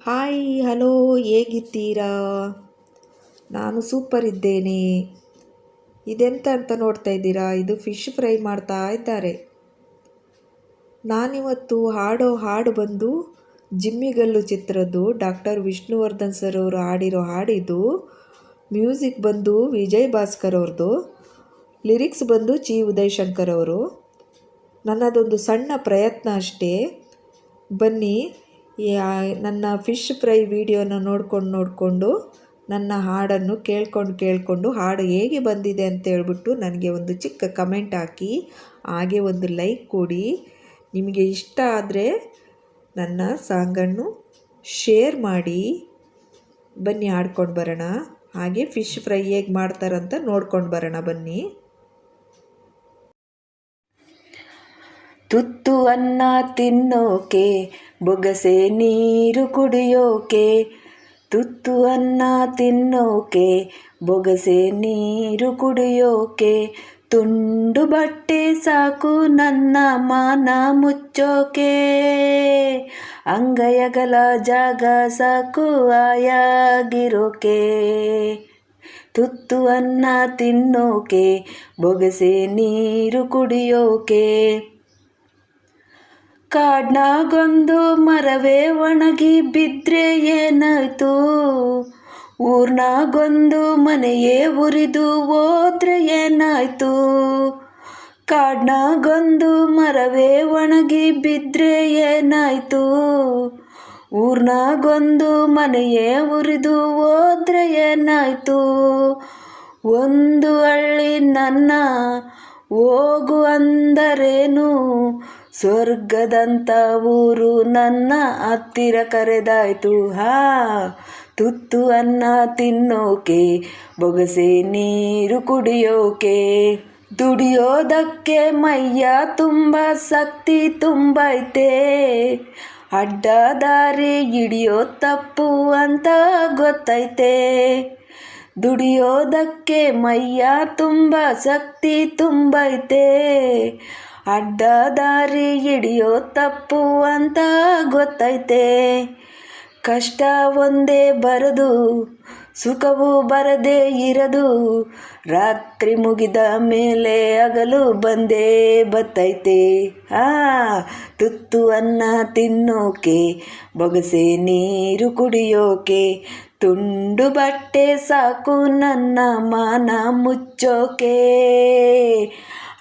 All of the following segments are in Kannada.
ಹಾಯ್ ಹಲೋ, ಹೇಗಿದ್ದೀರಾ? ನಾನು ಸೂಪರ್ ಇದ್ದೇನೆ. ಇದೆಂತ ಅಂತ ನೋಡ್ತಾ ಇದ್ದೀರಾ? ಇದು ಫಿಶ್ ಫ್ರೈ ಮಾಡ್ತಾ ಇದ್ದಾರೆ. ನಾನಿವತ್ತು ಹಾಡೋ ಹಾಡು ಬಂದು ಜಿಮ್ಮಿಗಲ್ಲು ಚಿತ್ರದ್ದು ಡಾಕ್ಟರ್ ವಿಷ್ಣುವರ್ಧನ್ ಸರ್ ಅವರು ಹಾಡಿರೋ ಹಾಡಿದು. ಮ್ಯೂಸಿಕ್ ಬಂದು ವಿಜಯ್ ಭಾಸ್ಕರ್ ಅವ್ರದ್ದು, ಲಿರಿಕ್ಸ್ ಬಂದು ಚಿ ಉದಯಶಂಕರ್ ಅವರು. ನನ್ನದೊಂದು ಸಣ್ಣ ಪ್ರಯತ್ನ ಅಷ್ಟೇ. ಬನ್ನಿ, ನನ್ನ ಫಿಶ್ ಫ್ರೈ ವಿಡಿಯೋನ ನೋಡಿಕೊಂಡು ನನ್ನ ಹಾಡನ್ನು ಕೇಳಿಕೊಂಡು ಹಾಡು ಹೇಗೆ ಬಂದಿದೆ ಅಂತ ಹೇಳ್ಬಿಟ್ಟು ನನಗೆ ಒಂದು ಚಿಕ್ಕ ಕಮೆಂಟ್ ಹಾಕಿ, ಹಾಗೆ ಒಂದು ಲೈಕ್ ಕೊಡಿ. ನಿಮಗೆ ಇಷ್ಟ ಆದರೆ ನನ್ನ ಸಾಂಗನ್ನು ಶೇರ್ ಮಾಡಿ. ಬನ್ನಿ ಹಾಡ್ಕೊಂಡು ಬರೋಣ. ಹಾಗೆ ಫಿಶ್ ಫ್ರೈ ಹೇಗೆ ಮಾಡ್ತಾರಂತ ನೋಡ್ಕೊಂಡು ಬರೋಣ ಬನ್ನಿ. ತುತ್ತು ಅನ್ನ ತಿನ್ನೋಕೆ, ಬೊಗಸೆ ನೀರು ಕುಡಿಯೋಕೆ. ತುತ್ತು ಅನ್ನ ತಿನ್ನೋಕೆ, ಬೊಗಸೆ ನೀರು ಕುಡಿಯೋಕೆ. ತುಂಡು ಬಟ್ಟೆ ಸಾಕು ನನ್ನ ಮಾನ ಮುಚ್ಚೋಕೆ. ಅಂಗೈಯಗಲ ಜಾಗ ಸಾಕು ಆಯಾಗಿರೋಕೆ. ತುತ್ತು ಅನ್ನ ತಿನ್ನೋಕೆ, ಬೊಗಸೆ ನೀರು ಕುಡಿಯೋಕೆ. ಕಾಡ್ನಾಗೊಂದು ಮರವೇ ಒಣಗಿ ಬಿದ್ದರೆ ಏನಾಯ್ತು? ಊರ್ನಾಗೊಂದು ಮನೆಯೇ ಉರಿದು ಹೋದ್ರೆ ಏನಾಯ್ತು? ಕಾಡ್ನಾಗೊಂದು ಮರವೇ ಒಣಗಿ ಬಿದ್ದರೆ ಏನಾಯ್ತು? ಊರ್ನಾಗೊಂದು ಮನೆಯೇ ಉರಿದು ಹೋದ್ರೆ ಏನಾಯ್ತು? ಒಂದು ಹಳ್ಳಿ ನನ್ನ ಹೋಗು ಅಂದರೇನು? ಸ್ವರ್ಗದಂಥ ಊರು ನನ್ನ ಹತ್ತಿರ ಕರೆದಾಯ್ತು. ತುತ್ತು ಅನ್ನ ತಿನ್ನೋಕೆ, ಬೊಗಸೆ ನೀರು ಕುಡಿಯೋಕೆ. ದುಡಿಯೋದಕ್ಕೆ ಮೈಯ ತುಂಬ ಶಕ್ತಿ ತುಂಬೈತೆ. ಅಡ್ಡ ದಾರಿ ಹಿಡಿಯೋ ತಪ್ಪು ಅಂತ ಗೊತ್ತೈತೆ. ದುಡಿಯೋದಕ್ಕೆ ಮೈಯ ತುಂಬ ಶಕ್ತಿ ತುಂಬೈತೆ. ಅಡ್ಡ ದಾರಿ ಹಿಡಿಯೋ ತಪ್ಪು ಅಂತ ಗೊತ್ತೈತೆ. ಕಷ್ಟ ಒಂದೇ ಬರದು, ಸುಖವು ಬರದೇ ಇರದು. ರಾತ್ರಿ ಮುಗಿದ ಮೇಲೆ ಹಗಲು ಬಂದೇ ಬತ್ತೈತೆ. ತುತ್ತು ಅನ್ನ ತಿನ್ನೋಕೆ, ಬೊಗಸೆ ನೀರು ಕುಡಿಯೋಕೆ. ತುಂಡು ಬಟ್ಟೆ ಸಾಕು ನನ್ನ ಮಾನ ಮುಚ್ಚೋಕೆ.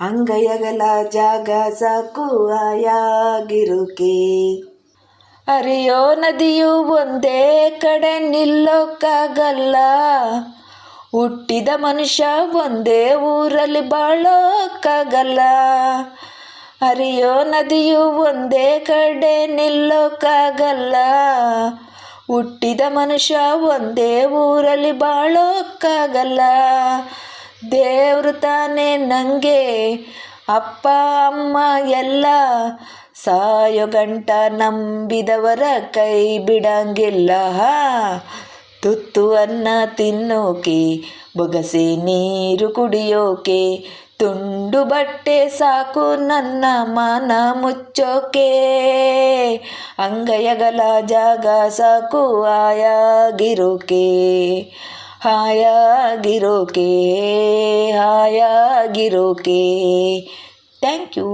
ಅಂಗೈಯಗಲ ಜಾಗ ಸಾಕು ಆಯಾಗಿರೋಕೆ. ಹರಿಯೋ ನದಿಯು ಒಂದೇ ಕಡೆ ನಿಲ್ಲೋಕ್ಕಾಗಲ್ಲ. ಹುಟ್ಟಿದ ಮನುಷ್ಯ ಒಂದೇ ಊರಲ್ಲಿ ಬಾಳೋಕ್ಕಾಗಲ್ಲ. ಹರಿಯೋ ನದಿಯು ಒಂದೇ ಕಡೆ ನಿಲ್ಲೋಕ್ಕಾಗಲ್ಲ. ಹುಟ್ಟಿದ ಮನುಷ್ಯ ಒಂದೇ ಊರಲ್ಲಿ ಬಾಳೋಕ್ಕಾಗಲ್ಲ. ದೇವ್ರು ತಾನೇ ನನಗೆ ಅಪ್ಪ ಅಮ್ಮ ಎಲ್ಲ. ಸಾಯೋ ಗಂಟ ನಂಬಿದವರ ಕೈ ಬಿಡಂಗಿಲ್ಲ. ತುತ್ತು ಅನ್ನ ತಿನ್ನೋಕೆ, ಬೊಗಸೆ ನೀರು ಕುಡಿಯೋಕೆ. ತುಂಡು ಬಟ್ಟೆ ಸಾಕು ನನ್ನ ಮಾನ ಮುಚ್ಚೋಕೆ. ಅಂಗೈಯಗಲ ಜಾಗ ಸಾಕು ಆಯಾಗಿರೋಕೆ. ಹಾಯಾಗಿರೋಕೆ. Thank you.